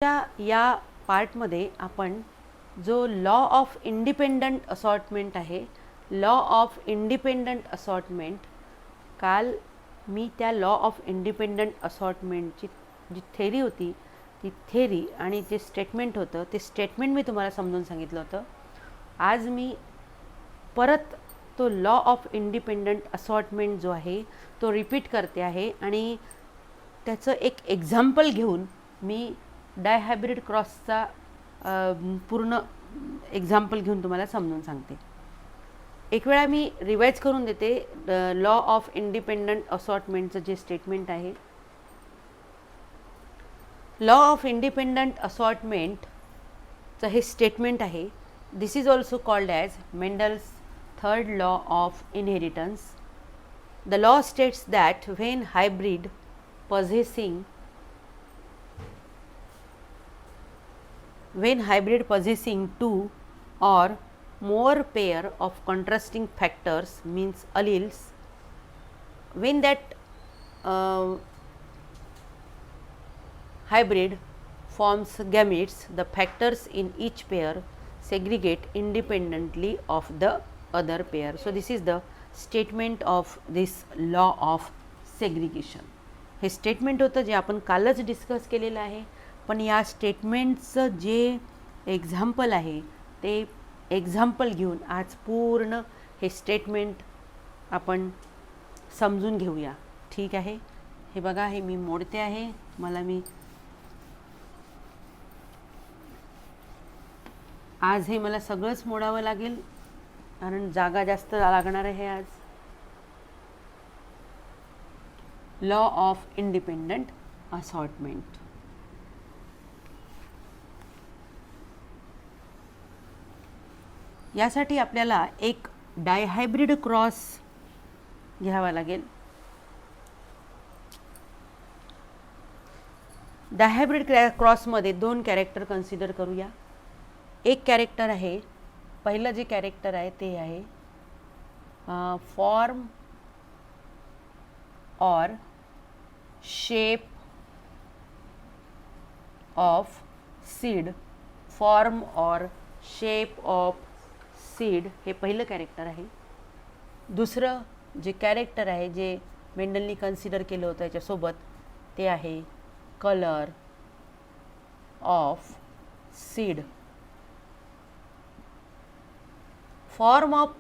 या पार्टमध्ये आपण जो लॉ ऑफ इंडिपेंडंट असॉर्टमेंट आहे, लॉ ऑफ इंडिपेंडंट असॉर्टमेंट, काल मी त्या लॉ ऑफ इंडिपेंडंट असॉर्टमेंटची जी थेरी होती ती थेरी आणि जे स्टेटमेंट होतं ते स्टेटमेंट मी तुम्हाला समजून सांगितलं होतं. आज मी परत तो लॉ ऑफ इंडिपेंडंट असॉर्टमेंट जो आहे तो रिपीट करते आहे आणि त्याचं एक एक्झाम्पल घेऊन मी डायहायब्रिड क्रॉसचा पूर्ण एक्झाम्पल घेऊन तुम्हाला समजून सांगते. एक वेळा मी रिवाइज करून देते लॉ ऑफ इंडिपेंडंट असॉर्टमेंटचं जे स्टेटमेंट आहे. लॉ ऑफ इंडिपेंडंट असॉर्टमेंटचं हे स्टेटमेंट आहे. This is also called as Mendel's third law of inheritance. The law states that when hybrid possessing two or more pair of contrasting factors means alleles, when that hybrid forms gametes, the factors in each pair segregate independently of the other pair. So this is the statement of this law of segregation. हे statement होतं जे आपण कालच discuss केलेलं आहे, पण या स्टेटमेंटचं जे एक्झाम्पल आहे ते एक्झाम्पल घेऊन आज पूर्ण हे स्टेटमेंट आपण समजून घेऊया. ठीक आहे. हे बघा, हे मी मोडते आहे. आज हे मला सगळंच मोडावं लागेल कारण जागा जास्त लागणार आहे आज. Law of independent assortment. यासाठी आपल्याला एक डायहायब्रिड क्रॉस घ्यावा लागेल. डायहायब्रिड क्रॉसमध्ये दोन कॅरेक्टर कन्सिडर करूया. एक कॅरेक्टर आहे, पहिलं जे कॅरेक्टर आहे ते आहे फॉर्म और शेप ऑफ सीड. फॉर्म और शेप ऑफ सीड हे पहिलं कॅरेक्टर आहे. दुसरं जे कॅरेक्टर आहे जे मेंडलनी कन्सिडर केलं होतं याच्यासोबत ते आहे colour of seed. Form of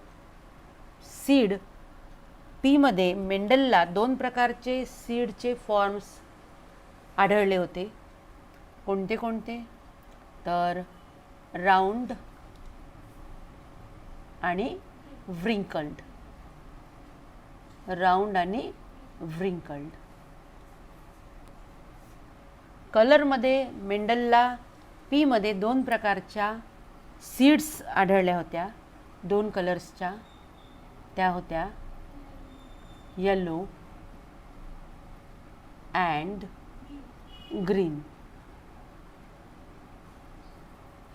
seed पीमध्ये मेंडलला दोन प्रकारचे सीडचे फॉर्म्स आढळले होते. कोणते कोणते तर राऊंड आणि व्रिंकल्ड. राऊंड आणि व्रिंकल्ड. कलरमध्ये मेंडलला पीमध्ये दोन प्रकारच्या सीड्स आढळल्या होत्या, दोन कलर्सच्या. त्या होत्या येलो अँड ग्रीन.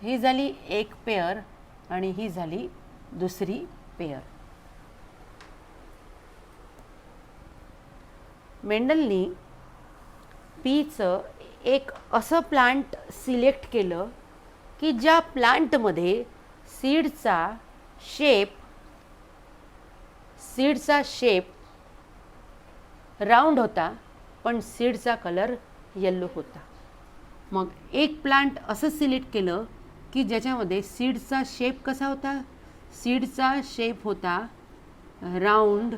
ही झाली एक पेअर आणि ही झाली दुसरी पेअर. मेंडलनी पीचं एक असं प्लांट सिलेक्ट केलं की ज्या प्लांटमध्ये सीडचा शेप राऊंड होता पण सीडचा कलर येलो होता. मग एक प्लांट असं सिलेक्ट केलं की ज्याच्यामध्ये सीडचा शेप कसा होता, सीडचा शेप होता राऊंड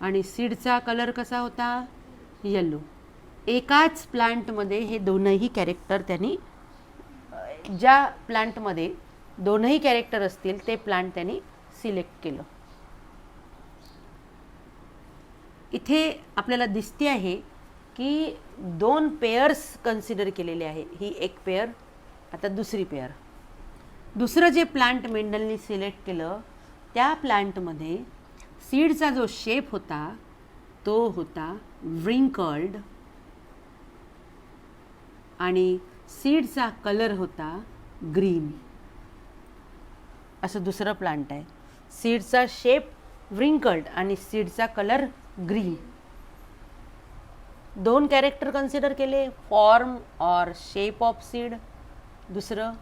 आणि सीडचा कलर कसा होता, येलो. एकाच प्लांटमध्ये हे दोनही कॅरेक्टर त्यांनी, ज्या प्लांटमध्ये दोनही कॅरेक्टर असतील ते प्लांट त्यांनी सिलेक्ट केलं. इथे आपल्याला दिसते आहे की दोन पेअर्स कन्सिडर केलेले आहे. ही एक पेअर, आता दुसरी पेअर. दुसरं जे प्लांट मेंडलनी सिलेक्ट केलं त्या प्लांटमध्ये सीडचा जो शेप होता तो होता व्रिंकल्ड आणि सीडचा कलर होता ग्रीन. असं दुसरं प्लांट आहे. सीडचा शेप व्रिंकल्ड आणि सीडचा कलर ग्रीन. दोन कॅरेक्टर कन्सिडर केले, फॉर्म और शेप ऑफ सीड, दुसरं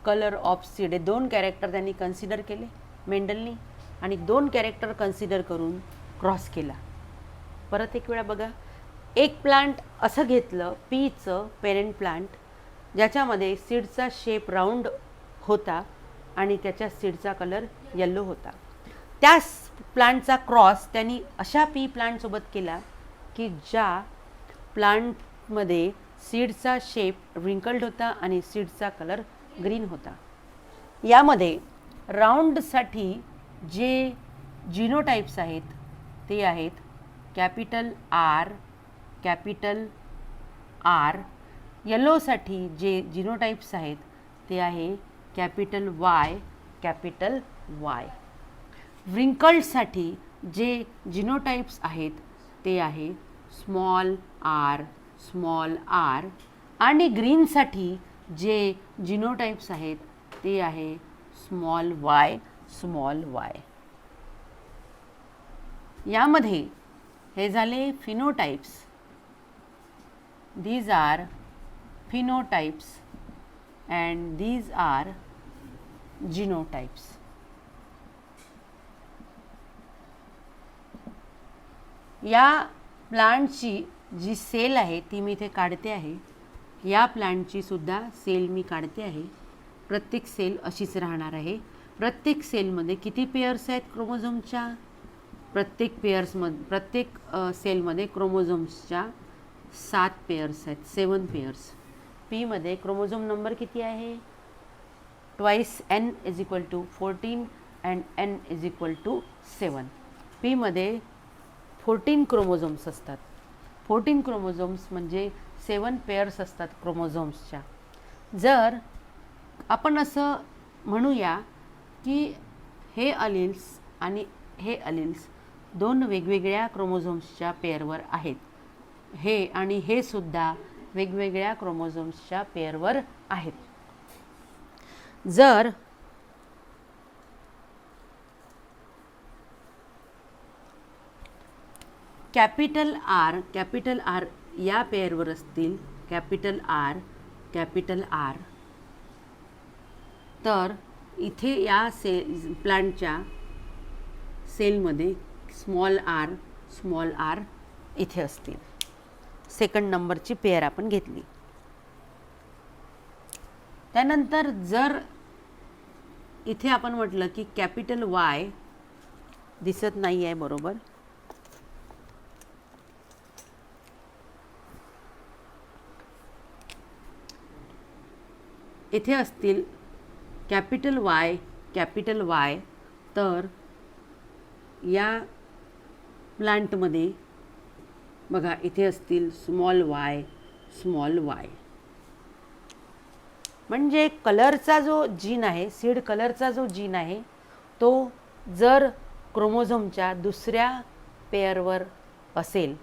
कलर ऑफ सीड. हे दोन कॅरेक्टर त्यांनी कन्सिडर केले मेंडलनी आणि दोन कॅरेक्टर कन्सिडर करून क्रॉस केला. परत एक वेळा बघा, एक प्लांट असं घेतलं पीचं पेरेंट प्लांट, ज्याच्यामध्ये सीडचा शेप राऊंड होता आणि त्याच्या सीडचा कलर येल्लो होता. त्याच प्लांटचा क्रॉस त्यांनी अशा पी प्लांटसोबत केला की ज्या प्लांटमध्ये सीडचा शेप रिंकल्ड होता आणि सीडचा कलर ग्रीन होता. यामध्ये राऊंडसाठी जे जिनोटाइप्स आहेत ते आहेत कॅपिटल आर, कॅपिटल आर. येलोसाठी जे जिनोटाइप्स आहेत ते आहे कॅपिटल वाय, कॅपिटल वाय. व्रिंकल्डसाठी जे जिनोटाइप्स आहेत ते आहे स्मॉल आर, स्मॉल आर. आणि ग्रीनसाठी जे जिनोटाइप्स आहेत ते आहे स्मॉल वाय, स्मॉल वाय. यामध्ये हे झाले phenotypes. These are phenotypes and these are genotypes. या प्लांटची जी सेल आहे ती मी इथे काढते आहे. या प्लांटची सुद्धा सेल मी काढते आहे. प्रत्येक सेल अशीच राहणार आहे. प्रत्येक सेलमध्ये किती पेयर्स आहेत क्रोमोझोमच्या? प्रत्येक सेलमध्ये क्रोमोझोम्सच्या 7 पेयर्स आहेत, 7 पेयर्स. पीमध्ये क्रोमोझोम नंबर किती आहे? Twice n is equal to 14 and n is equal to 7. पीमध्ये 14 क्रोमोझोम्स असतात. 14 क्रोमोझोम्स म्हणजे 7 पेयर्स असतात क्रोमोझोम्सच्या. जर आपण असं म्हणूया की हे अलिल्स आणि हे अलिल्स दोन वेगवेगळ्या क्रोमोझोम्सच्या पेअरवर आहेत, हे आणि हे सुद्धा वेगवेगळ्या क्रोमोझोम्सच्या पेअरवर आहेत. जर कॅपिटल आर या पेअरवर असतील, कॅपिटल आर, तर इथे या प्लांटच्या सेलमध्ये स्मॉल आर इथे असतील. सेकंड नंबरची पेअर आपण घेतली. त्यानंतर जर इथे आपण म्हटलं की कॅपिटल वाय दिसत नाही आहे, बरोबर, इथे असतील कॅपिटल वाय, तर या प्लांटमध्ये बघा इथे असतील स्मॉल वाय. म्हणजे कलरचा जो जीन आहे, सीड कलरचा जो जीन आहे, तो जर क्रोमोझोमच्या दुसऱ्या पेअरवर असेल,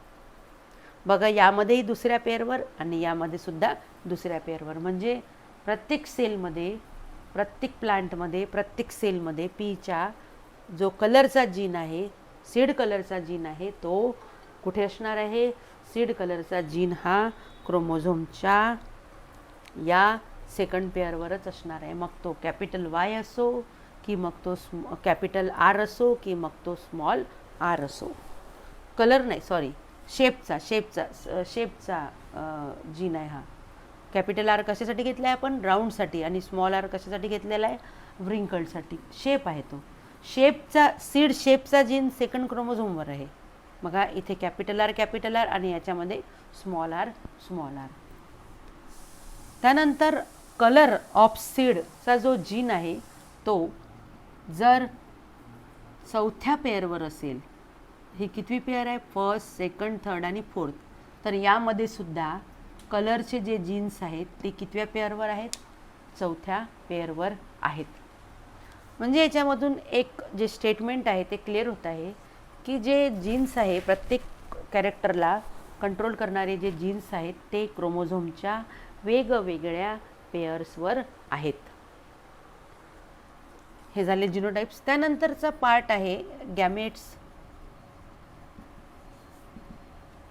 बघा यामध्येही दुसऱ्या पेअरवर आणि यामध्ये सुद्धा दुसऱ्या पेअरवर, म्हणजे प्रत्येक सेलमध्ये, प्रत्येक प्लांटमध्ये, प्रत्येक सेलमध्ये पीच्या जो कलरचा जीन आहे, सीड कलरचा जीन आहे, तो कुठे असणार आहे? सीड कलरचा जीन हा क्रोमोझोमच्या या सेकंड पेअरवरच असणार आहे. मग तो कॅपिटल वाय असो की मग तो कॅपिटल आर असो की मग तो स्मॉल आर असो. कलर नाही, सॉरी, शेपचा जीन आहे हा. कॅपिटल आर कशासाठी घेतला आहे आपण? राऊंडसाठी. आणि स्मॉल आर कशासाठी घेतलेला आहे? व्रिंकल्डसाठी. शेप आहे तो. सीड शेपचा जीन सेकंड क्रोमोझोमवर आहे. बघा इथे कॅपिटल आर आणि याच्यामध्ये स्मॉल आर. त्यानंतर कलर ऑफ सीडचा जो जीन आहे तो जर चौथ्या पेअरवर असेल, ही कितवी पेअर आहे? फर्स्ट, सेकंड, थर्ड आणि फोर्थ. तर यामध्ये सुद्धा कलरचे जे जीन्स आहेत ते कितव्या पेअरवर आहेत? चौथ्या पेअरवर आहेत. म्हणजे याच्यामधून एक जे स्टेटमेंट आहे ते क्लिअर होत आहे की जे जीन्स आहे, प्रत्येक कॅरेक्टरला कंट्रोल करणारे जे जीन्स आहेत ते क्रोमोझोमच्या वेगवेगळ्या पेअर्सवर आहेत. हे झाले जिनोटाइप्स. त्यानंतरचा पार्ट आहे गॅमेट्स.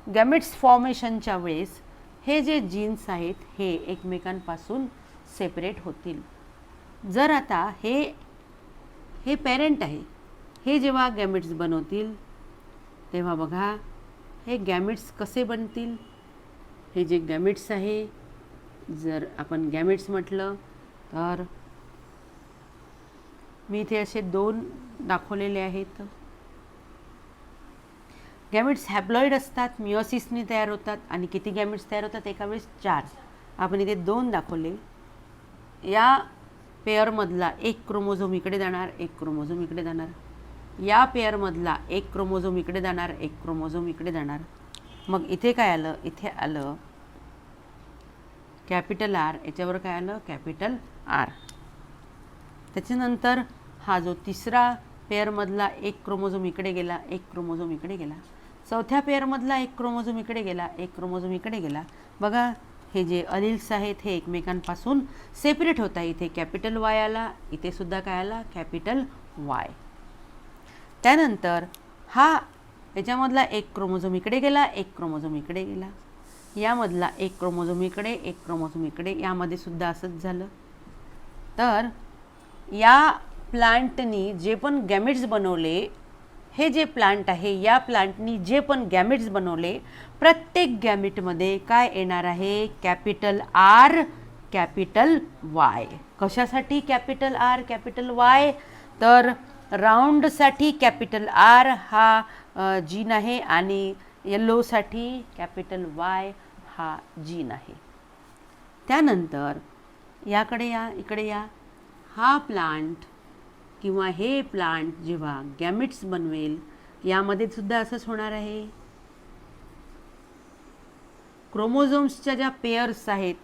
गॅमेट्स फॉर्मेशनच्या वेळेस हे जे जीन्स आहेत हे एकमेकांपासून सेपरेट होतील. जर आता हे पेरेंट आहे, हे जेव्हा गॅमेट्स बनवतील तेव्हा बघा हे गॅमेट्स कसे बनतील. हे जे गॅमेट्स आहे, जर आपण गॅमेट्स म्हटलं तर मी इथे असे 2 दाखवलेले आहेत. गॅमेट्स हॅप्लॉइड असतात, मिओसिसनी तयार होतात. आणि किती गॅमेट्स तयार होतात एका वेळेस? 4. आपण इथे 2 दाखवले. या पेअरमधला एक क्रोमोझोम इकडे जाणार, एक क्रोमोझोम इकडे जाणार. या पेअरमधला एक क्रोमोझोम इकडे जाणार, एक क्रोमोझोम इकडे जाणार. मग इथे काय आलं? इथे आलं कॅपिटल आर, याच्यावर काय आलं? Capital R. त्याच्यानंतर हा जो तिसरा पेअरमधला एक क्रोमोझोम इकडे गेला, एक क्रोमोझोम इकडे गेला. चौथ्या पेअरमधला एक क्रोमोझोम इकडे गेला, एक क्रोमोझोम इकडे गेला. बघा हे जे अलिल्स आहेत हे एकमेकांपासून सेपरेट होत आहे. इथे कॅपिटल वाय आला, इथे सुद्धा काय आला? Capital Y. त्यानंतर हा याच्यामधला एक क्रोमोझोम इकडे गेला, एक क्रोमोझोम इकडे गेला. यामधला एक क्रोमोझोम इकडे, एक क्रोमोझोम इकडे. यामध्ये सुद्धा असंच झालं. तर या प्लांटनी जे पण गॅमेट्स बनवले, हे जे प्लांट आहे या प्लांटनी जे पण गॅमेट्स बनवले, प्रत्येक गॅमेटमध्ये काय येणार आहे? Capital R, capital Y. कशासाठी कॅपिटल आर, कॅपिटल वाय? तर राऊंडसाठी कॅपिटल आर हा जीन आहे आणि येल्लोसाठी कॅपिटल वाय हा जीन आहे. त्यानंतर याकडे या, इकडे या. हा प्लांट किंवा हे प्लांट जेव्हा गॅमेट्स बनवेल, यामध्ये सुद्धा असंच होणार आहे. क्रोमोझोम्सच्या ज्या पेअर्स आहेत,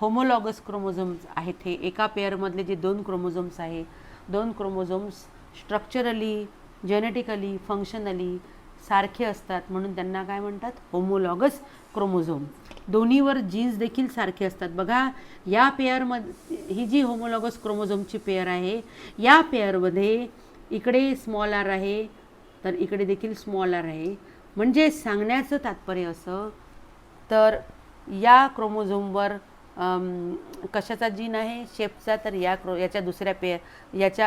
होमोलॉगस क्रोमोझोम्स आहेत, हे एका पेअरमधले जे 2 क्रोमोझोम्स आहे, 2 क्रोमोझोम्स स्ट्रक्चरली, जेनेटिकली, फंक्शनली सारखे असतात, म्हणून त्यांना काय म्हणतात? Homologous chromosome. दोन्हीवर जीन्स देखील सारखे असतात. बघा या पेअरमध्ये ही जी होमोलॉगस क्रोमोझोमची पेअर आहे, या पेअरमध्ये इकडे स्मॉल आर आहे, तर इकडे देखील स्मॉल आर आहे. म्हणजे सांगण्याचं तात्पर्य असं, तर या क्रोमोझोमवर कशाचा जीन आहे? शेपचा. तर याच्या दुसऱ्या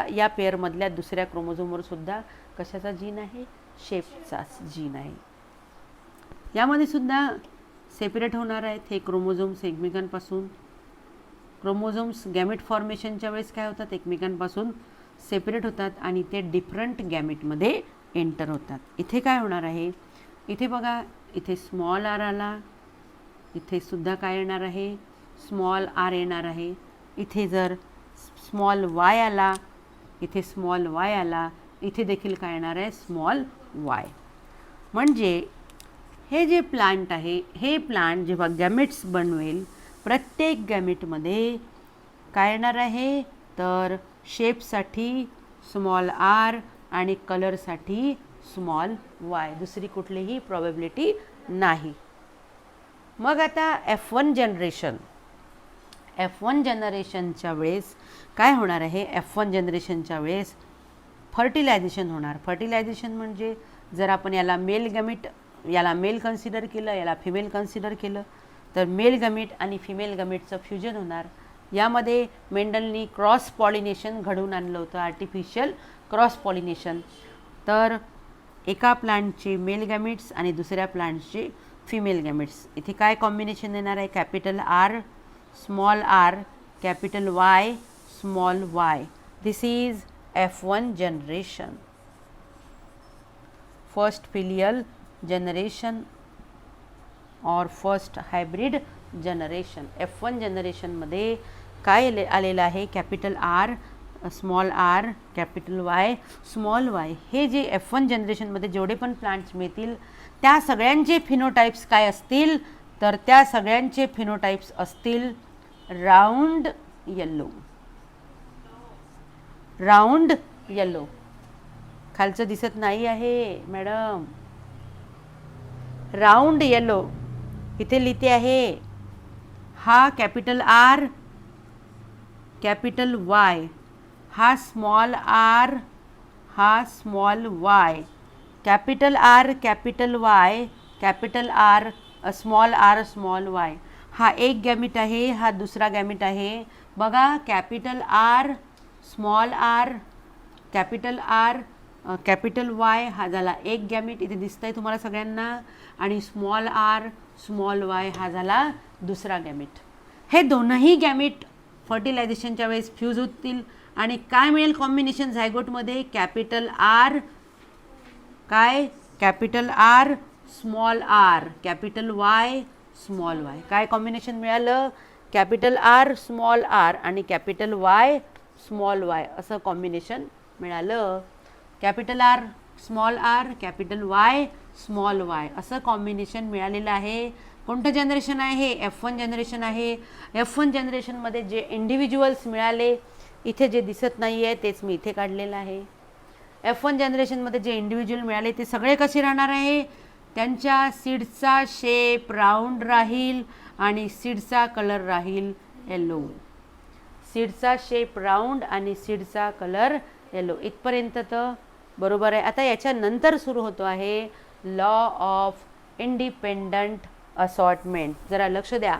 या पेअरमधल्या दुसऱ्या क्रोमोझोमवर सुद्धा कशाचा जीन आहे? शेपचाच जीन आहे. यामध्ये सुद्धा सेपरेट होणार आहेत हे क्रोमोझोम्स एकमेकांपासून. क्रोमोझोम्स गॅमेट फॉर्मेशनच्या वेळेस काय होतात? एकमेकांपासून सेपरेट होतात आणि ते डिफरंट गॅमेटमध्ये एंटर होतात. इथे काय होणार आहे? इथे बघा, इथे स्मॉल आर आला, इथे सुद्धा काय येणार आहे? स्मॉल आर येणार आहे. इथे जर स्मॉल वाय आला, इथे स्मॉल वाय आला, इथे देखील काय येणार आहे? Small Y. म्हणजे हे जे प्लांट आहे, हे प्लांट जेव्हा गॅमेट्स बनवेल, प्रत्येक गॅमेटमध्ये काय येणार आहे? तर शेपसाठी स्मॉल आर आणि कलरसाठी स्मॉल वाय. दुसरी कुठलीही प्रॉबॅबिलिटी नाही. मग आता F1 जनरेशनच्या वेळेस काय होणार आहे? F1 जनरेशनच्या वेळेस फर्टिलायझेशन होणार. फर्टिलायझेशन म्हणजे जर आपण याला मेल कन्सिडर केलं, याला फिमेल कन्सिडर केलं, तर मेल गॅमेट आणि फिमेल गॅमेटचं फ्युजन होणार. यामध्ये मेंडलनी क्रॉस पॉलिनेशन घडवून आणलं होतं, आर्टिफिशियल क्रॉस पॉलिनेशन. तर एका प्लांटचे मेल गॅमेट्स आणि दुसऱ्या प्लांटचे फिमेल गॅमेट्स. इथे काय कॉम्बिनेशन येणार आहे? Capital R, small R, capital Y, small Y. This is F1 generation, first filial generation और फर्स्ट हायब्रिड जनरेशन. F1 जनरेशनमध्ये काय आलेलं आहे? Capital R, small R, capital Y, small Y. हे जे F1 जनरेशनमध्ये जेवढे पण प्लांट्स मिळतील त्या सगळ्यांचे फिनोटाइप्स काय असतील? तर त्या सगळ्यांचे फिनोटाइप्स असतील राऊंड येल्लो. Round yellow. खालचं दिसत नाही आहे मॅडम. राऊंड येल्लो इथे लिहिते आहे. हा कॅपिटल आर, कॅपिटल वाय, हा स्मॉल आर, हा small Y, capital R, capital Y, capital R small Y. हा एक गॅमिट आहे, हा दुसरा गॅमिट आहे. बघा कॅपिटल आर कॅपिटल वाय हा झाला एक गॅमिट, इथे दिसतंय तुम्हाला सगळ्यांना. आणि स्मॉल वाय हा झाला दुसरा गॅमिट. हे दोनही गॅमिट फर्टिलायझेशनच्या वेळेस फ्यूज होतील आणि काय मिळेल कॉम्बिनेशन झायगोटमध्ये? Capital R small R, capital Y small Y. काय कॉम्बिनेशन मिळालं? कॅपिटल आर स्मॉल आर आणि कॅपिटल वाय स्मॉल वाय असं कॉम्बिनेशन मिळालं. Capital R small R, capital Y small Y असं कॉम्बिनेशन मिळालेलं आहे. कोणतं जनरेशन आहे? F1 जनरेशन आहे. F1 जनरेशनमध्ये जे इंडिव्हिज्युअल्स मिळाले, इथे जे दिसत नाही आहे तेच मी इथे काढलेलं आहे. F1 जनरेशनमध्ये जे इंडिव्हिज्युअल मिळाले ते सगळे कसे राहणार आहे? त्यांच्या सीडचा शेप राऊंड राहील आणि सीडचा कलर राहील येलो. सीडचा शेप राऊंड आणि सीडचा कलर येलो. इथपर्यंत तर बरोबर आहे. आता याच्यानंतर सुरू होतो आहे लॉ ऑफ इंडिपेंडंट असॉर्टमेंट. जरा लक्ष द्या.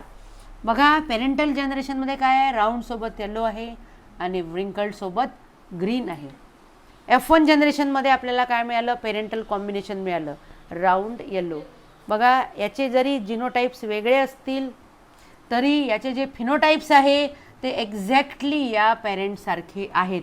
बघा पेरेंटल जनरेशनमध्ये काय आहे? राऊंडसोबत येलो आहे आणि व्रिंकल्डसोबत ग्रीन आहे. F1 जनरेशनमध्ये आपल्याला काय मिळालं? पेरेंटल कॉम्बिनेशन मिळालं, राऊंड येलो. बघा याचे जरी जिनोटाइप्स वेगळे असतील तरी याचे जे फिनोटाइप्स आहे ते एक्झॅक्टली या पॅरेंटसारखे आहेत.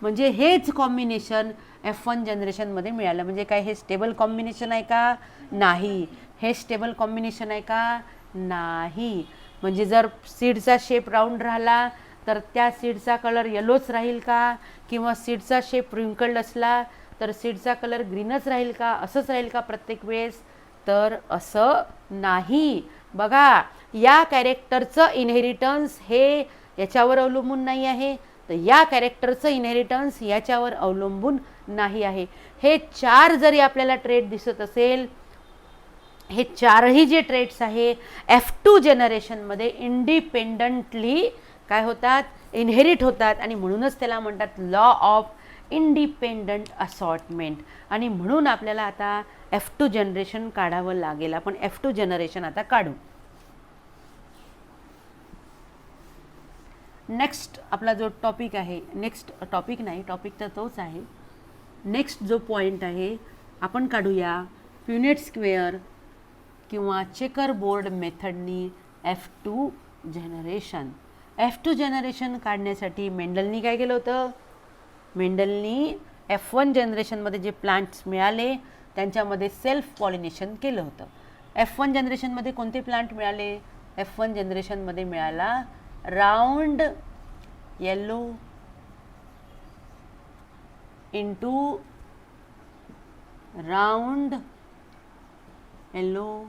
म्हणजे हेच कॉम्बिनेशन F1 जनरेशनमध्ये मिळालं. म्हणजे काय हे स्टेबल कॉम्बिनेशन आहे का? नाही. हे स्टेबल कॉम्बिनेशन आहे का? नाही. म्हणजे जर सीडचा शेप राऊंड राहिला तर त्या सीडचा कलर येलोच राहील का? किंवा सीडचा शेप रिंकल्ड असला तर सीडचा कलर ग्रीनच राहील का? असंच राहील का प्रत्येक वेळेस? तर असं नाही. बघा या कॅरेक्टरचं इनहेरिटन्स हे याच्यावर अवलंबून नाही आहे, तर या कॅरेक्टरचं इनहेरिटन्स याच्यावर अवलंबून नाही आहे. हे चार जरी आपल्याला ट्रेट दिसत असेल, हे चारही जे ट्रेट्स आहे F2 जनरेशनमध्ये इंडिपेंडंटली काय होतात? इनहेरिट होतात. आणि म्हणूनच त्याला म्हणतात लॉ ऑफ इंडिपेंडंट असॉर्टमेंट. आणि म्हणून आपल्याला आता F2 जनरेशन काढावं लागेल. आपण F2 जनरेशन आता काढू. नेक्स्ट आपला जो टॉपिक आहे, नेक्स्ट टॉपिक नाही, टॉपिक तर तोच आहे. नेक्स्ट जो पॉईंट आहे आपण काढूया प्युनेट स्क्वेअर किंवा चेकर बोर्ड मेथडनी F2 जनरेशन. F2 जनरेशन काढण्यासाठी मेंडलनी काय केलं होतं? मेंडलनी F1 जनरेशनमध्ये जे प्लांट्स मिळाले त्यांच्यामध्ये सेल्फ पॉलिनेशन केलं होतं. F1 जनरेशनमध्ये कोणते प्लांट मिळाले? F1 जनरेशनमध्ये मिळाला round yellow into round yellow,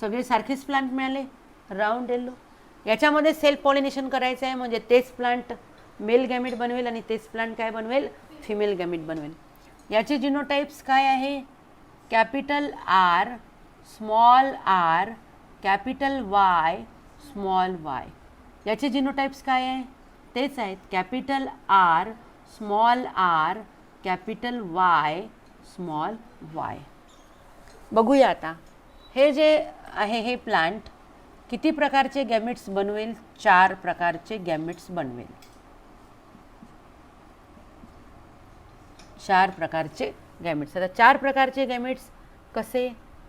सगळे सारखेच प्लांट मिळाले राऊंड येलो. याच्यामध्ये सेल्फ पॉलिनेशन करायचं आहे म्हणजे तेच प्लांट मेल गॅमिट बनवेल आणि तेच प्लांट काय बनवेल? फिमेल गॅमिट बनवेल. याचे जिनोटाइप्स काय आहे? Capital R small R, capital Y small Y. याचे जिनोटाइप्स काय आहे? तेच आहेत, capital R small R, capital Y small Y. बघूया आता हे जे आहे हे प्लांट किती प्रकारचे गॅमिट्स बनवेल? 4 प्रकारचे गॅमिट्स बनवेल. 4 प्रकारचे गॅमिट्स. आता 4 प्रकारचे गॅमिट्स कसे?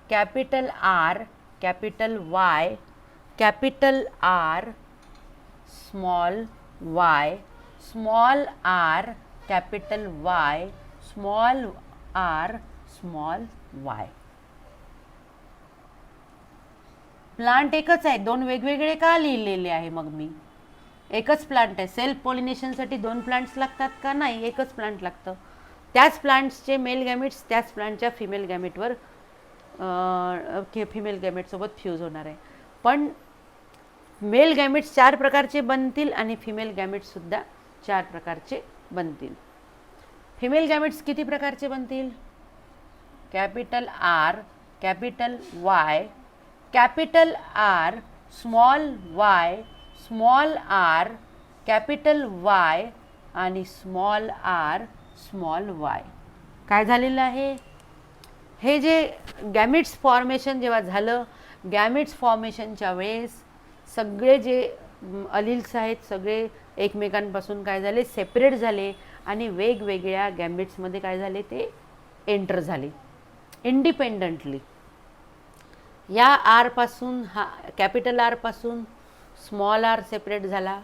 Capital R, capital Y, capital R small Y, small R capital Y, small R small Y. Plant एकच आहे, 2 वेगवेगळे का लिहिलेले आहे? मग मी एकच प्लांट आहे. सेल्फ पॉलिनेशनसाठी 2 प्लांट्स लागतात का? नाही, एकच प्लांट लागतं. त्याच प्लांट्सचे मेल गॅमिट्स त्याच प्लांटच्या फिमेल गॅमिटवर फिमेल गॅमिटसोबत फ्यूज होणार आहे. पण मेल गॅमिट्स 4 प्रकारचे बनतील आणि फिमेल गॅमिट्ससुद्धा 4 प्रकारचे बनतील. फिमेल गॅमिट्स किती प्रकारचे बनतील? Capital R, capital Y, capital R small Y, small R capital Y आणि स्मॉल आर स्मॉल वाय. काय झालेलं आहे? हे जे गॅमिट्स फॉर्मेशन जेव्हा झालं, गॅमिट्स फॉर्मेशनच्या वेळेस सगळे जे अलिल्स आहेत सगळे एकमेकांपासून काय झाले, सेपरेट झाले आणि वेगवेगळ्या गॅमिट्समध्ये काय झाले, ते एंटर झाले इंडिपेंडंटली. या आरपासून हा कॅपिटल आरपासून स्मॉल आर सेपरेट झाला,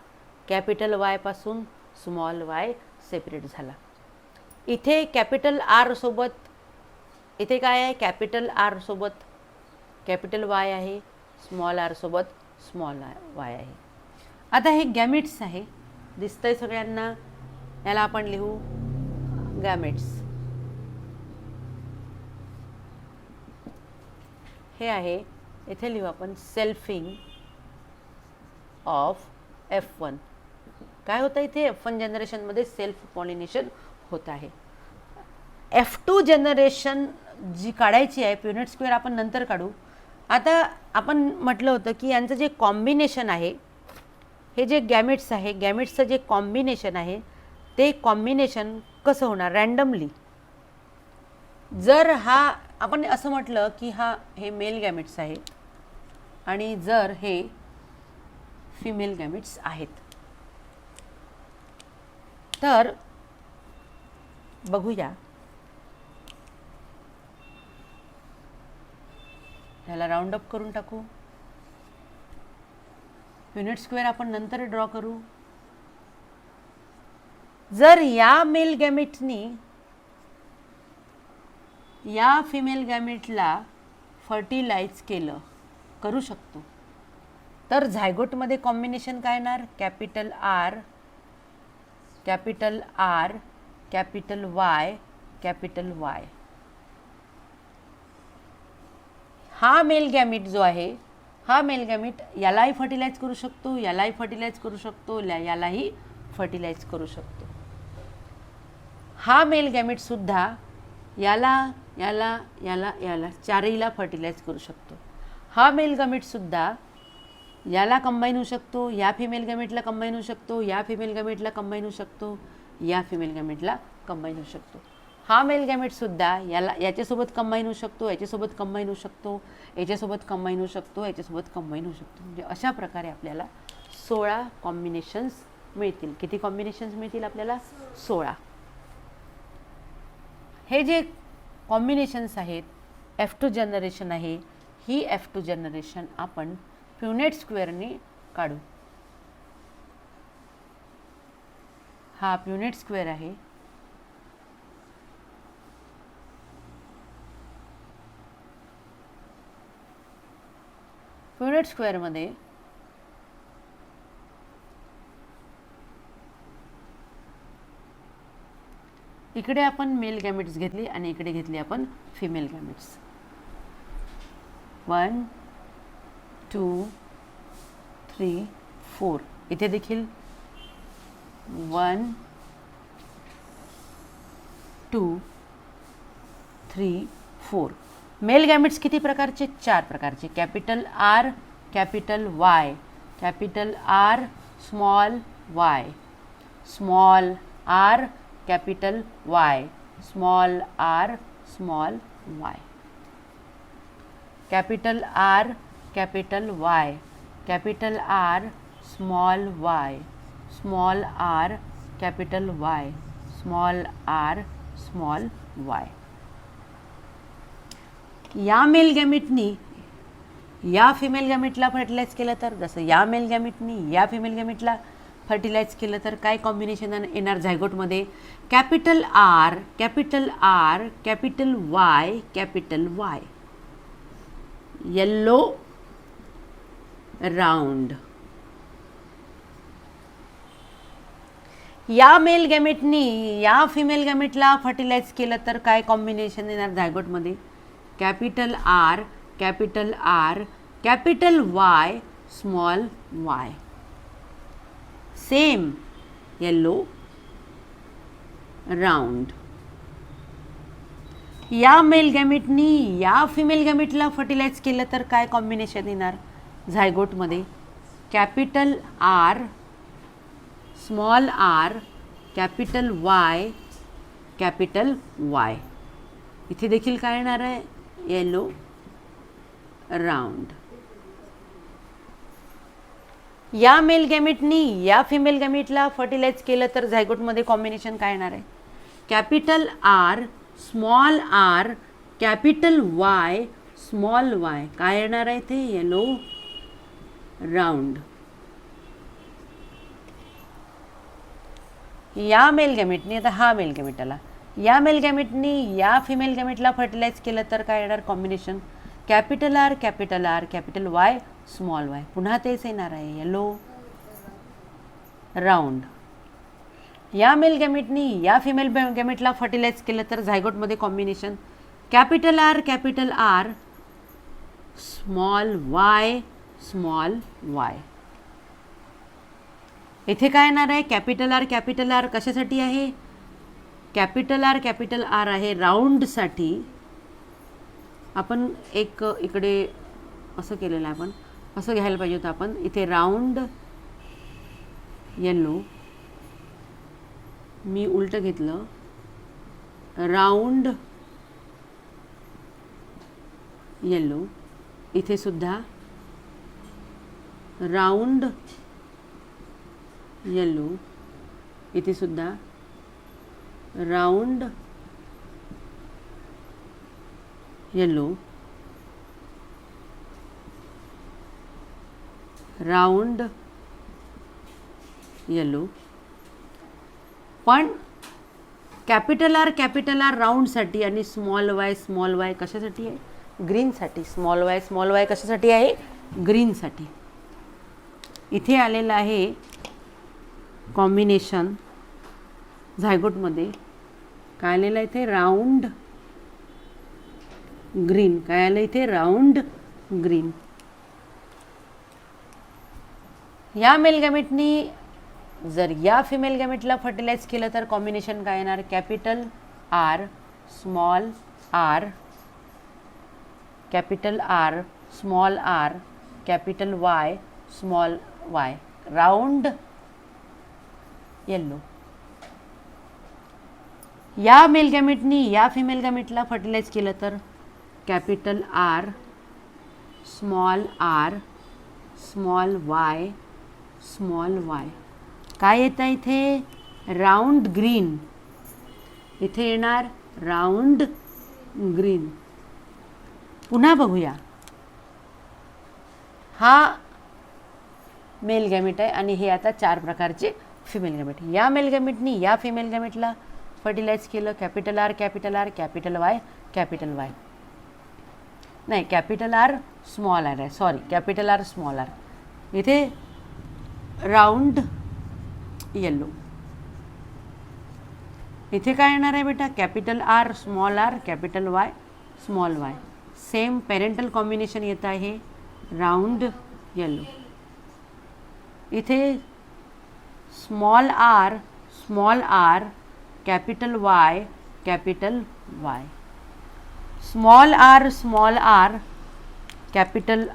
कॅपिटल वायपासून स्मॉल वाय सेपरेट झाला. इथे कॅपिटल आर सोबत इथे काय आहे, कॅपिटल आर सोबत कॅपिटल वाय आहे, स्मॉल आर सोबत स्मॉल वाय आहे. आता हे गॅमिट्स आहे, दिसतंय सगळ्यांना. याला आपण लिहू गॅमिट्स. हे आहे, इथे लिहू आपण सेल्फिंग ऑफ F1. काय होतं इथे, F1 जनरेशनमध्ये सेल्फ पॉलिनेशन होत आहे. F2 जनरेशन जी काढायची आहे, प्युनिट स्क्वेअर आपण नंतर काढू. आता आपण म्हटलं होतं की यांचं जे कॉम्बिनेशन आहे, हे जे गॅमिट्स आहे, गॅमिट्सचं जे कॉम्बिनेशन आहे ते कॉम्बिनेशन कसं होणार, रँडमली. जर हा आपण असं म्हटलं की हे मेल गॅमिट्स आहेत आणि जर हे फिमेल गॅमिट्स आहेत, तर बघूया. ह्याला राऊंड अप करून टाकू. युनिट स्क्वेअर आपण नंतर ड्रॉ करू. जर या मेल गॅमिटनी या फिमेल गॅमिटला फर्टिलाइज केलं, करू शकतो, तर झायगोटमध्ये कॉम्बिनेशन काय येणार, capital R capital R capital Y capital Y. हा मेल गॅमिट जो आहे, हा मेल गॅमिट यालाही फर्टिलाइज करू शकतो, यालाही फर्टिलाइज करू शकतो, यालाही फर्टिलाइज करू शकतो. हा मेल गॅमिट सुद्धा याला याला याला याला चारहीला फर्टिलाइज करू शकतो. हा मेल गॅमिट सुद्धा याला कंबाईन होऊ शकतो, या फिमेल गॅमिटला कंबाईन होऊ शकतो, या फिमेल गॅमिटला कंबाईन होऊ शकतो, या फिमेल गॅमिटला कंबाईन होऊ शकतो. हा मेल गॅमिटसुद्धा याच्यासोबत कंबाईन होऊ शकतो, याच्यासोबत कंबाईन होऊ शकतो, याच्यासोबत कंबाईन होऊ शकतो, याच्यासोबत कंबाईन होऊ शकतो. म्हणजे अशा प्रकारे आपल्याला 16 कॉम्बिनेशन्स मिळतील. किती कॉम्बिनेशन्स मिळतील आपल्याला, 16. हे जे कॉम्बिनेशन्स आहेत, F2 जनरेशन आहे, ही F2 जनरेशन आपण प्युनेट स्क्वेअरने काढू. हा प्युनेट स्क्वेअर आहे. प्युनेट स्क्वेअरमध्ये इकडे आपण मेल गॅमिट्स घेतली आणि इकडे घेतली आपण फिमेल गॅमिट्स. 1 2 3 4. इथे देखील 1 2 3 4. मेल गॅमिट्स किती प्रकारचे, 4 प्रकारचे. Capital R capital Y capital R small Y small R capital Y small R small Y. Capital R capital Y capital R small Y small R capital Y small R small Y. या male गॅमिटनी या female गॅमिटला fertilize केलं तर, जसं या male गॅमिटनी या फिमेल गॅमिटला फर्टिलाइज केलं तर काय कॉम्बिनेशन येणार झायगोटमध्ये, capital R capital R capital Y capital Y. Yellow round. या मेल गॅमिटनी या फिमेल गॅमिटला फर्टिलाइज केलं तर काय कॉम्बिनेशन येणार झायगोटमध्ये, capital R capital Y small Y. Same yellow round. या मेल गॅमिटनी या फिमेल गॅमिटला फर्टिलाइज केलं तर काय कॉम्बिनेशन येणार झायगोटमध्ये, capital R small R capital Y capital Y. इथे देखील काय येणार आहे, येलो राऊंड. या मेल गॅमेटनी या फिमेल गॅमेटला फर्टिलाइज केलं तर झायगोटमध्ये कॉम्बिनेशन काय येणार आहे, capital R small R capital Y small Y. काय येणार आहे ते, येलो राऊंड. या मेल गॅमेटनी, आता हा मेल गॅमेट आला, या मेल गॅमेटनी या फिमेल गॅमेटला फर्टिलाइज केलं तर काय येणार combination, capital R capital Y small Y. पुन्हा तेच येणार आहे, येलो राऊंड. या मेल गॅमेटनी या फिमेल गॅमेटला फर्टिलाइज केलं तर झायगोटमध्ये combination capital R small Y Y. इथे काय येणार आहे, कॅपिटल आर कशासाठी आहे, कॅपिटल आर आहे राऊंडसाठी. आपण एक इकडे असं केलेलं आहे, आपण असं घ्यायला पाहिजे होतं. आपण इथे राऊंड येलो, मी उलट घेतलं, राऊंड येलो. इथे सुद्धा राऊंड येलो, इथे सुद्धा राऊंड येलो, राऊंड येलो. पण कॅपिटल आर राऊंडसाठी आणि स्मॉल वाय कशासाठी आहे, ग्रीनसाठी. स्मॉल वाय कशासाठी आहे, ग्रीनसाठी. इथे आलेलं आहे कॉम्बिनेशन झायगोटमध्ये, काय आलेलं आहे इथे, राऊंड ग्रीन. काय आलं इथे, राऊंड ग्रीन. या मेल गॅमेटनी जर या फिमेल गॅमेटला फर्टिलाइज केलं तर कॉम्बिनेशन काय येणार, capital R small R capital Y small Y, round yellow. या मेल गॅमेटनी या फिमेल गॅमेटला फर्टिलाइज केलं तर capital R small Y small Y. काय येतं इथे, राऊंड ग्रीन. इथे येणार राऊंड ग्रीन. पुन्हा बघूया, हा मेल गॅमेट आहे आणि हे आता 4 प्रकारचे फिमेल गॅमेट. या मेल गॅमेटनी या फिमेल गॅमेटला फर्टिलाइज केलं, कॅपिटल आर कॅपिटल वाय नाही, कॅपिटल आर स्मॉल आर आहे, sorry, capital R small R. इथे राऊंड येलो. इथे काय येणार आहे बेटा, capital R capital Y small Y. Same parental combination येत आहे, राऊंड येलो. इथे small R capital Y small R capital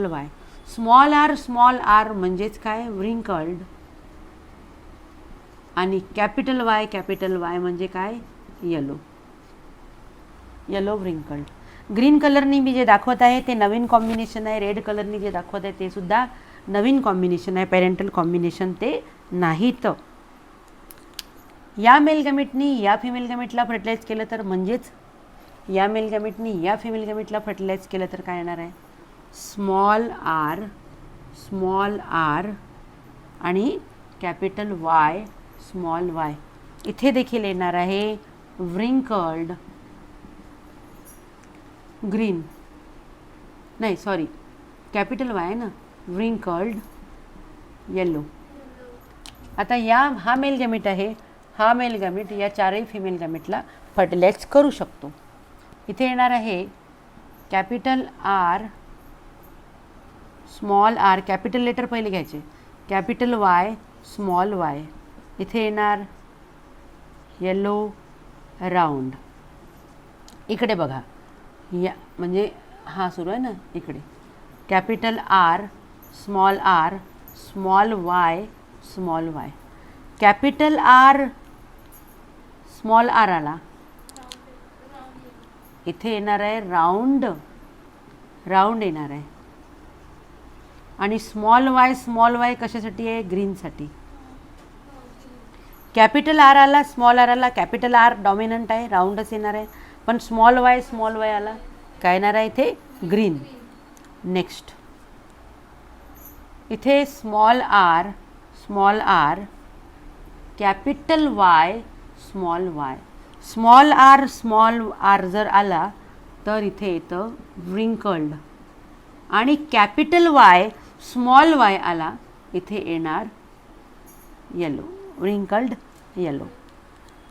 Y small R म्हणजेच काय, व्रिंकल्ड. आणि कॅपिटल वाय म्हणजे काय, येलो व्रिंकल्ड. ग्रीन कलरनी मी जे दाखवत आहे ते नवीन कॉम्बिनेशन आहे, रेड कलरनी जे दाखवत आहे ते सुद्धा नवीन कॉम्बिनेशन आहे, पेरेंटल कॉम्बिनेशन ते नाहीत. या मेल गॅमेटनी या फिमेल गॅमेटला फर्टिलाइज केलं तर, म्हणजेच या मेल गॅमेटनी या फिमेल गॅमेटला फर्टिलाइज केलं तर काय येणार आहे, स्मॉल आर आणि कॅपिटल वाय स्मॉल वाय. इथे देखील येणार आहे व्रिंकल्ड ग्रीन, नाही सॉरी, कॅपिटल वाय ना, व्रिंकल्ड येलो. आता हा मेल गॅमेट आहे, हा मेल गॅमेट या 4ही फिमेल गॅमेटला फर्टिलाइज करू शकतो. इथे येणार आहे capital R small R, capital letter पहिले घ्यायचे, कॅपिटल वाय स्मॉल वाय. इथे येणार येलो राऊंड. इकडे बघा, या म्हणजे हा सुरू आहे ना, इकडे capital R small Y capital R small R आला, इथे येणार आहे राऊंड येणार आहे. आणि स्मॉल वाय कशासाठी आहे? ग्रीनसाठी. कॅपिटल आर आला, स्मॉल आर आला, कॅपिटल आर डॉमिनंट आहे, राऊंडच येणार आहे. पण स्मॉल वाय आला, काय येणार आहे इथे? ग्रीन. नेक्स्ट इथे small R capital Y, small R जर आला तर इथे येतं व्रिंकल्ड. आणि कॅपिटल वाय स्मॉल वाय आला, इथे येणार येलो, व्रिंकल्ड येलो.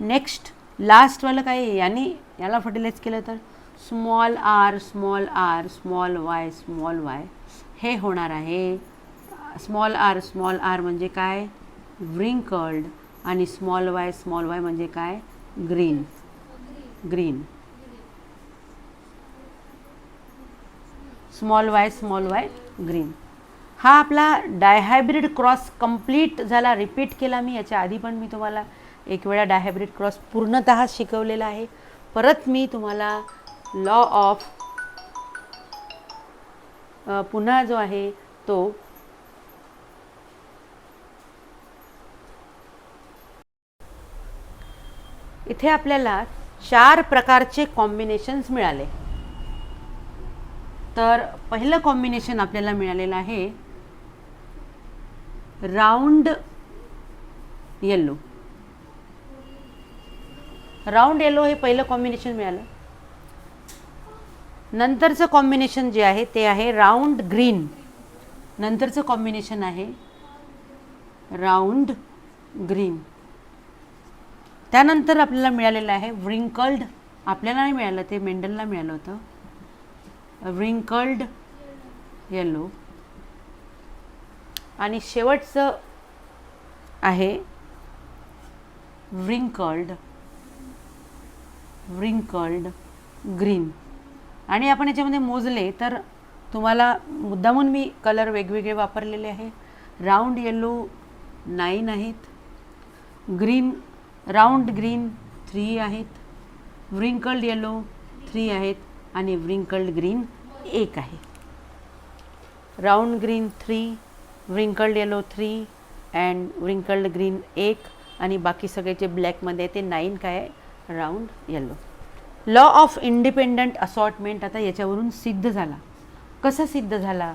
नेक्स्ट लास्टवालं काय? याला फर्टिलाइज केलं तर स्मॉल आर स्मॉल वाय हे होणार आहे. स्मॉल आर म्हणजे काय? व्रिंकल्ड. आणि स्मॉल वाय म्हणजे काय? ग्रीन. Small Y green. हा आपला डायहायब्रिड क्रॉस कंप्लीट झाला. रिपीट केला मी, याच्या आधी पण मी तुम्हाला एक वेळा डायहायब्रिड क्रॉस पूर्णतः शिकवलेला आहे. परत मी तुम्हाला लॉ ऑफ पुन्हा जो आहे तो इथे आपल्याला 4 प्रकारचे कॉम्बिनेशन्स मिळाले. तर पहिलं कॉम्बिनेशन आपल्याला मिळालेलं आहे राऊंड येलो. हे पहिलं कॉम्बिनेशन मिळालं. नंतरचं कॉम्बिनेशन जे आहे ते आहे राऊंड ग्रीन. नंतरचं कॉम्बिनेशन आहे राऊंड ग्रीन. त्यानंतर आपल्याला मिळालेलं आहे व्रिंकल्ड. आपल्याला नाही मिळालं, ते मेंडलला मिळालं होतं. Wrinkled yellow. आणि शेवटचं आहे व्रिंकल्ड ग्रीन. आणि आपण याच्यामध्ये मोजले तर तुम्हाला मुद्दामून मी कलर वेगवेगळे वापरलेले आहे. राऊंड येलो 9 आहेत, राऊंड ग्रीन 3 आहेत, व्रिंकल्ड येलो 3 आहेत आणि व्रिंकल्ड ग्रीन 1 आहे. Round green 3, wrinkled yellow 3 and wrinkled green 1 आणि बाकी सगळेचे ब्लॅकमध्ये ते 9 काय आहे? Round yellow. Law of independent assortment आता याच्यावरून सिद्ध झाला. कसं सिद्ध झाला?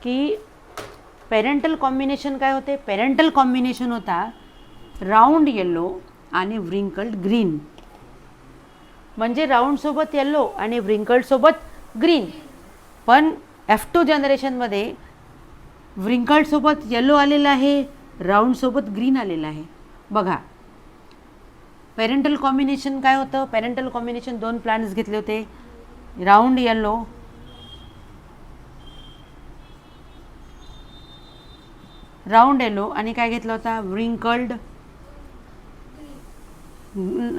की पेरेंटल कॉम्बिनेशन काय होते? पेरेंटल कॉम्बिनेशन होता राऊंड येलो आणि व्रिंकल्ड ग्रीन. म्हणजे राऊंडसोबत येलो आणि व्रिंकल्डसोबत ग्रीन. पण F2 जनरेशनमध्ये व्रिंकल्डसोबत येलो आलेलं आहे, राऊंडसोबत ग्रीन आलेलं आहे. बघा पेरेंटल कॉम्बिनेशन काय होतं? पेरेंटल कॉम्बिनेशन 2 प्लांट्स घेतले होते, राऊंड येलो आणि काय घेतला होता?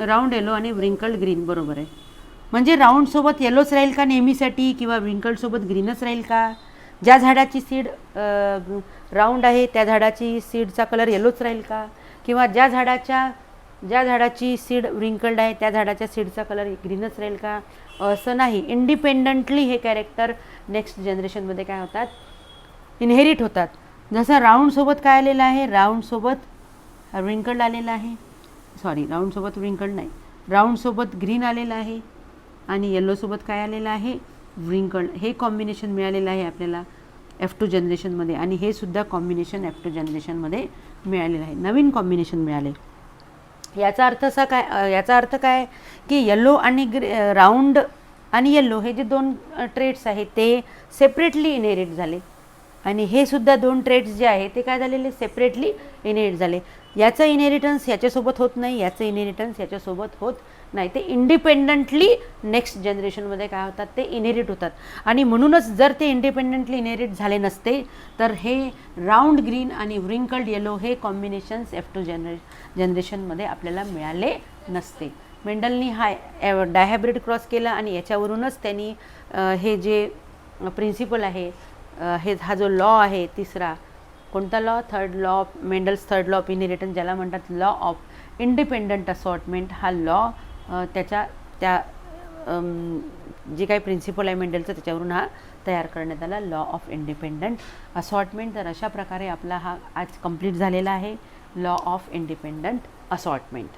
राऊंड येलो आणि व्रिंकल्ड ग्रीन. बरोबर आहे. म्हणजे राऊंडसोबत येलोच राहील का नेहमीसाठी, किंवा व्रिंकल्डसोबत ग्रीनच राहील का? ज्या झाडाची सीड राऊंड आहे त्या झाडाची सीडचा कलर येलोच राहील का? किंवा ज्या झाडाची सीड व्रिंकल्ड आहे त्या झाडाच्या सीडचा कलर ग्रीनच राहील का? असं नाही. इंडिपेंडंटली हे कॅरेक्टर नेक्स्ट जनरेशनमध्ये काय होतात? इनहेरिट होतात. जसं राऊंडसोबत काय आलेलं आहे? राऊंडसोबत व्रिंकल्ड आलेलं आहे. राऊंडसोबत व्रिंकल्ड नाही, राऊंडसोबत ग्रीन आलेलं आहे आणि येल्लोसोबत काय आलेलं आहे? व्रिंकल्ड. हे कॉम्बिनेशन मिळालेलं आहे आपल्याला F2 जनरेशनमध्ये. आणि हे सुद्धा कॉम्बिनेशन F2 जनरेशनमध्ये मिळालेलं आहे. नवीन कॉम्बिनेशन मिळाले. याचा अर्थ काय की येलो आणि राऊंड आणि येलो हे जे 2 ट्रेट्स आहेत ते सेपरेटली इनहेरिट झाले. आणि हे सुद्धा 2 ट्रेट्स जे आहे ते काय झालेले? सेपरेटली इनहेरिट झाले. याचं इनहेरिटन्स याच्यासोबत होत नाही, याचं इनहेरिटन्स याच्यासोबत होत नाही. ते इंडिपेंडंटली नेक्स्ट जनरेशनमध्ये काय होतात? ते इनहेरिट होतात. आणि म्हणूनच जर ते इंडिपेंडंटली इनहेरिट झाले नसते तर हे राऊंड ग्रीन आणि व्रिंकल्ड येलो हे कॉम्बिनेशन्स F2 जनरेशनमध्ये आपल्याला मिळाले नसते. मेंडलनी हा डायहायब्रिड क्रॉस केला आणि याच्यावरूनच त्यांनी हे जे प्रिन्सिपल आहे, हा जो लॉ आहे तिसरा, कोणता law? Mendel's third law of inheritance, ज्याला म्हणतात लॉ ऑफ इंडिपेंडंट असॉर्टमेंट हा लॉ त्याच्या त्या जे काही प्रिन्सिपल आहे मेंडलचं त्याच्यावरून हा तयार करण्यात आला, लॉ ऑफ इंडिपेंडंट असॉर्टमेंट. तर अशा प्रकारे आपला हा आज कंप्लीट झालेला आहे लॉ ऑफ इंडिपेंडंट असॉर्टमेंट.